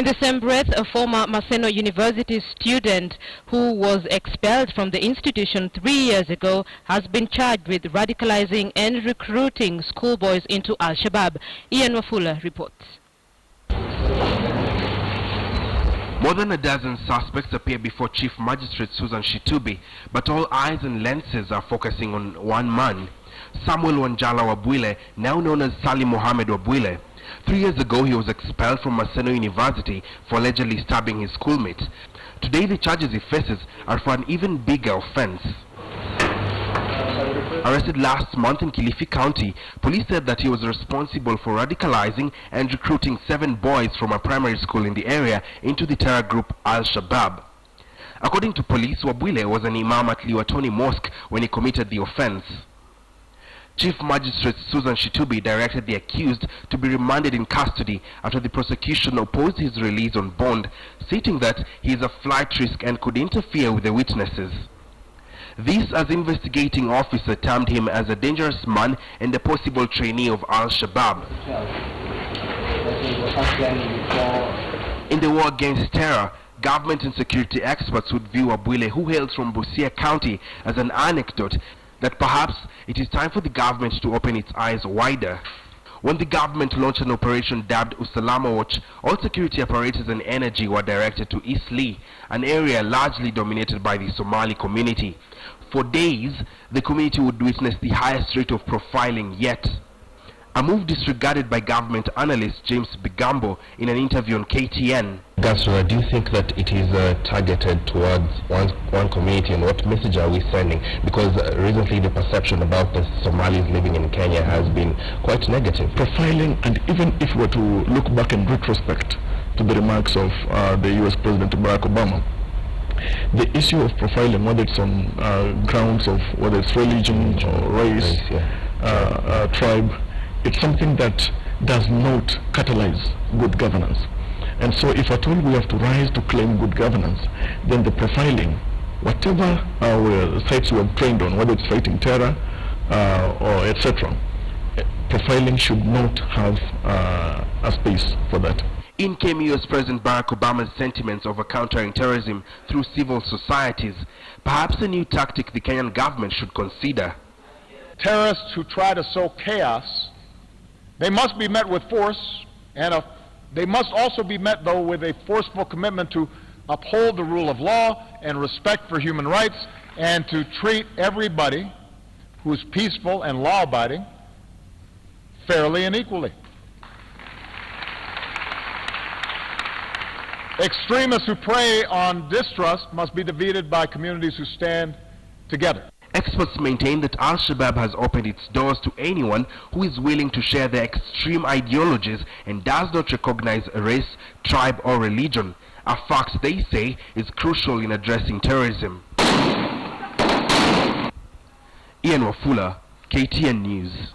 In the same breath, a former Maseno University student who was expelled from the institution 3 years ago has been charged with radicalizing and recruiting schoolboys into Al-Shabaab. Ian Wafula reports. More than a dozen suspects appear before Chief Magistrate Susan Shitubi, but all eyes and lenses are focusing on one man, Samuel Wanjala Wabwile, now known as Salim Mohammed Wabwile. 3 years ago, he was expelled from Maseno University for allegedly stabbing his schoolmate. Today, the charges he faces are for an even bigger offense. Arrested last month in Kilifi County, police said that he was responsible for radicalizing and recruiting 7 boys from a primary school in the area into the terror group Al-Shabaab. According to police, Wabwile was an imam at Liwatoni Mosque when he committed the offense. Chief Magistrate Susan Shitubi directed the accused to be remanded in custody after the prosecution opposed his release on bond, stating that he is a flight risk and could interfere with the witnesses. This, as investigating officer termed him as a dangerous man and a possible trainee of Al-Shabaab. In the war against terror, government and security experts would view Wabwile, who hails from Busia County, as an anecdote that perhaps it is time for the government to open its eyes wider. When the government launched an operation dubbed Usalama Watch, all security apparatus and energy were directed to East Lee, an area largely dominated by the Somali community. For days, the community would witness the highest rate of profiling yet. A move disregarded by government analyst James Bigambo in an interview on KTN. Gasra, do you think that it is targeted towards one community, and what message are we sending? Because recently the perception about the Somalis living in Kenya has been quite negative. Profiling, and even if we were to look back in retrospect to the remarks of the US President Barack Obama, the issue of profiling, whether it's on grounds of whether it's religion or race, tribe, it's something that does not catalyze good governance. And so if at all we have to rise to claim good governance, then the profiling, whatever our sites we have trained on, whether it's fighting terror or etc., profiling should not have a space for that. In came US President Barack Obama's sentiments over countering terrorism through civil societies, perhaps a new tactic the Kenyan government should consider. Terrorists who try to sow chaos, they must be met with force, and they must also be met, though, with a forceful commitment to uphold the rule of law and respect for human rights, and to treat everybody who's peaceful and law-abiding fairly and equally. Extremists who prey on distrust must be defeated by communities who stand together. Experts maintain that Al-Shabaab has opened its doors to anyone who is willing to share their extreme ideologies and does not recognize race, tribe, or religion, a fact they say is crucial in addressing terrorism. Ian Wafula, KTN News.